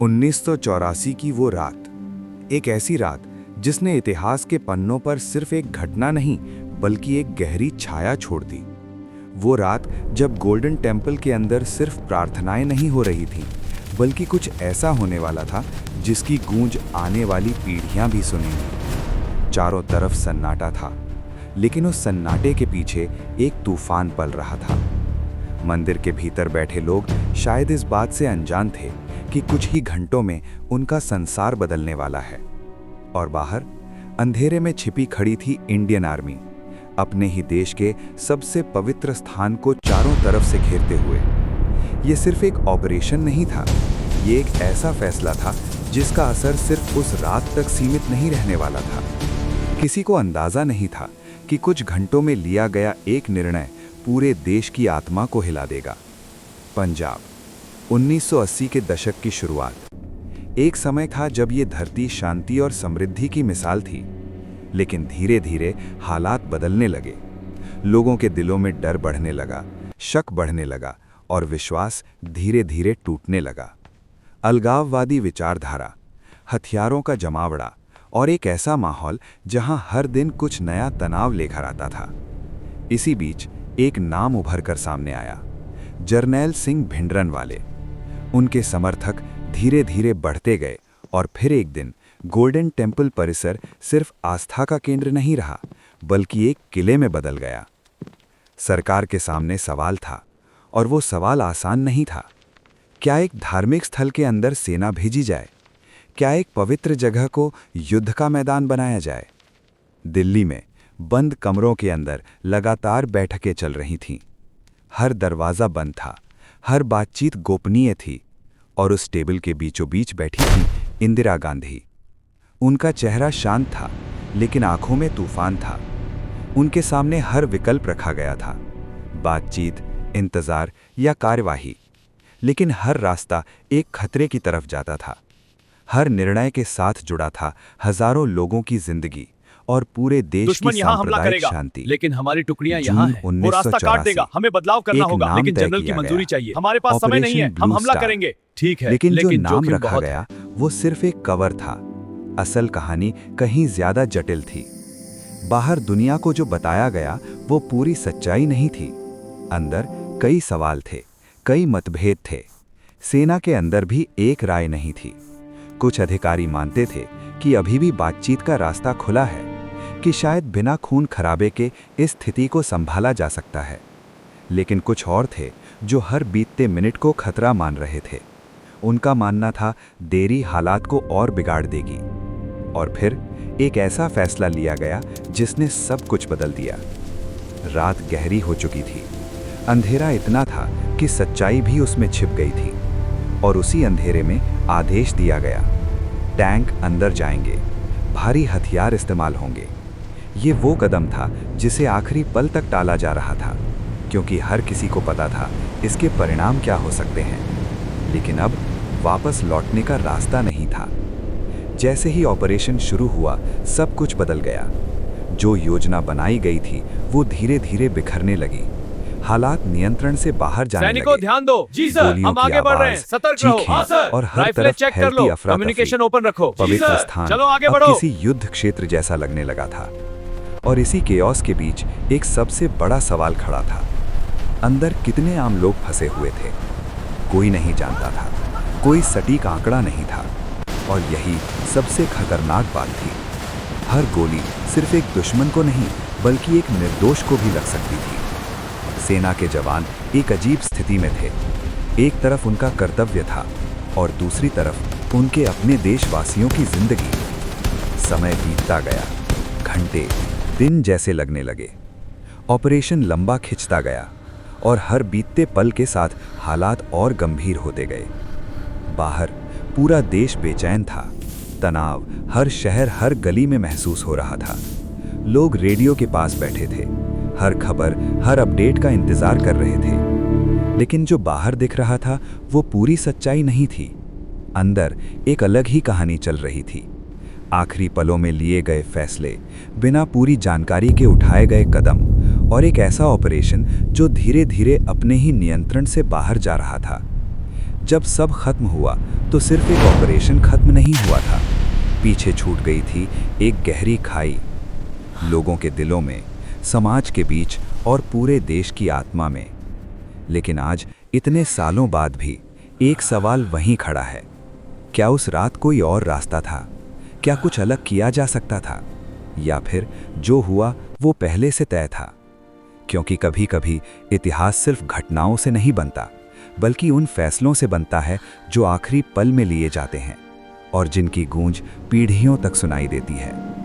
1984 की वो रात, एक ऐसी रात जिसने इतिहास के पन्नों पर सिर्फ एक घटना नहीं बल्कि एक गहरी छाया छोड़ दी। वो रात जब गोल्डन टेम्पल के अंदर सिर्फ प्रार्थनाएं नहीं हो रही थीं, बल्कि कुछ ऐसा होने वाला था जिसकी गूंज आने वाली पीढ़ियां भी सुनेंगी। चारों तरफ सन्नाटा था, लेकिन उस सन्नाटे के पीछे एक तूफान पल रहा था। मंदिर के भीतर बैठे लोग शायद इस बात से अनजान थे कि कुछ ही घंटों में उनका संसार बदलने वाला है। और बाहर अंधेरे में छिपी खड़ी थी इंडियन आर्मी, अपने ही देश के सबसे पवित्र स्थान को चारों तरफ से घेरते हुए। ये सिर्फ एक ऑपरेशन नहीं था, ये एक ऐसा फैसला था जिसका असर सिर्फ उस रात तक सीमित नहीं रहने वाला था। किसी को अंदाजा नहीं था कि कुछ घंटों में लिया गया एक निर्णय पूरे देश की आत्मा को हिला देगा। पंजाब, 1980 के दशक की शुरुआत। एक समय था जब ये धरती शांति और समृद्धि की मिसाल थी, लेकिन धीरे धीरे हालात बदलने लगे। लोगों के दिलों में डर बढ़ने लगा, शक बढ़ने लगा और विश्वास धीरे धीरे टूटने लगा। अलगाववादी विचारधारा, हथियारों का जमावड़ा और एक ऐसा माहौल जहां हर दिन कुछ नया तनाव लेकर आता था। इसी बीच एक नाम उभर कर सामने आया, जरनैल सिंह भिंडरनवाले। उनके समर्थक धीरे धीरे बढ़ते गए और फिर एक दिन गोल्डन टेम्पल परिसर सिर्फ आस्था का केंद्र नहीं रहा, बल्कि एक किले में बदल गया। सरकार के सामने सवाल था, और वो सवाल आसान नहीं था। क्या एक धार्मिक स्थल के अंदर सेना भेजी जाए? क्या एक पवित्र जगह को युद्ध का मैदान बनाया जाए? दिल्ली में बंद कमरों के अंदर लगातार बैठकें चल रही थीं। हर दरवाज़ा बंद था, हर बातचीत गोपनीय थी, और उस टेबल के बीचों बीच बैठी थी इंदिरा गांधी। उनका चेहरा शांत था, लेकिन आंखों में तूफान था। उनके सामने हर विकल्प रखा गया था, बातचीत, इंतजार या कार्यवाही, लेकिन हर रास्ता एक खतरे की तरफ जाता था। हर निर्णय के साथ जुड़ा था हजारों लोगों की जिंदगी और पूरे देश की सांप्रदायिक शांति। लेकिन हमारी टुकड़ियां यहाँ हैं। वो रास्ता काट देगा, हमें बदलाव करना होगा, लेकिन जनरल की मंजूरी चाहिए। हमारे पास समय नहीं है, हम हमला करेंगे। ठीक है, लेकिन जो नाम रखा गया वो सिर्फ एक कवर था। असल कहानी कहीं ज्यादा जटिल थी। बाहर दुनिया को जो बताया गया वो पूरी सच्चाई नहीं थी। अंदर कई सवाल थे, कई मतभेद थे। सेना के अंदर भी एक राय नहीं थी। कुछ अधिकारी मानते थे कि अभी भी बातचीत का रास्ता खुला है, कि शायद बिना खून खराबे के इस स्थिति को संभाला जा सकता है। लेकिन कुछ और थे जो हर बीतते मिनट को खतरा मान रहे थे। उनका मानना था देरी हालात को और बिगाड़ देगी। और फिर एक ऐसा फैसला लिया गया जिसने सब कुछ बदल दिया। रात गहरी हो चुकी थी, अंधेरा इतना था कि सच्चाई भी उसमें छिप गई थी। और उसी अंधेरे में आदेश दिया गया, टैंक अंदर जाएंगे, भारी हथियार इस्तेमाल होंगे। ये वो कदम था जिसे आखिरी पल तक टाला जा रहा था, क्योंकि हर किसी को पता था इसके परिणाम क्या हो सकते हैं। लेकिन अब वापस लौटने का रास्ता नहीं था। जैसे ही ऑपरेशन शुरू हुआ, सब कुछ बदल गया। जो योजना बनाई गई थी वो धीरे धीरे बिखरने लगी। हालात नियंत्रण से बाहर जाने लगे। सैनिकों ध्यान दो। जी सर, हम आगे बढ़ रहे हैं। सतर्क रहो। हाँ सर। और हर तरफ चेक कर लो, कम्युनिकेशन ओपन रखो। पवित्र स्थान चलो आगे अब बढ़ो। किसी युद्ध क्षेत्र जैसा लगने लगा था। और इसी केओस के बीच एक सबसे बड़ा सवाल खड़ा था। अंदर कितने आम लोग फंसे हुए थे? कोई नहीं जानता था, कोई सटीक आंकड़ा नहीं था। और यही सबसे खतरनाक बात थी। हर गोली सिर्फ एक दुश्मन को नहीं, बल्कि एक निर्दोष को भी लग सकती थी। सेना के जवान एक अजीब स्थिति में थे। एक तरफ उनका कर्तव्य था और दूसरी तरफ उनके अपने देशवासियों की जिंदगी। समय बीतता गया, घंटे, दिन जैसे लगने लगे। ऑपरेशन लंबा खिंचता गया और हर बीतते पल के साथ हालात और गंभीर होते गए। बाहर पूरा देश बेचैन था। तनाव हर शहर, हर गली में महसूस हो रहा था। लोग रेडियो के पास बैठे थे, हर खबर, हर अपडेट का इंतजार कर रहे थे। लेकिन जो बाहर दिख रहा था वो पूरी सच्चाई नहीं थी। अंदर एक अलग ही कहानी चल रही थी। आखिरी पलों में लिए गए फैसले, बिना पूरी जानकारी के उठाए गए कदम, और एक ऐसा ऑपरेशन जो धीरे धीरे अपने ही नियंत्रण से बाहर जा रहा था। जब सब खत्म हुआ तो सिर्फ एक ऑपरेशन खत्म नहीं हुआ था, पीछे छूट गई थी एक गहरी खाई, लोगों के दिलों में, समाज के बीच और पूरे देश की आत्मा में। लेकिन आज इतने सालों बाद भी एक सवाल वहीं खड़ा है, क्या उस रात कोई और रास्ता था? क्या कुछ अलग किया जा सकता था? या फिर जो हुआ वो पहले से तय था? क्योंकि कभी-कभी इतिहास सिर्फ घटनाओं से नहीं बनता, बल्कि उन फैसलों से बनता है जो आखिरी पल में लिए जाते हैं और जिनकी गूंज पीढ़ियों तक सुनाई देती है।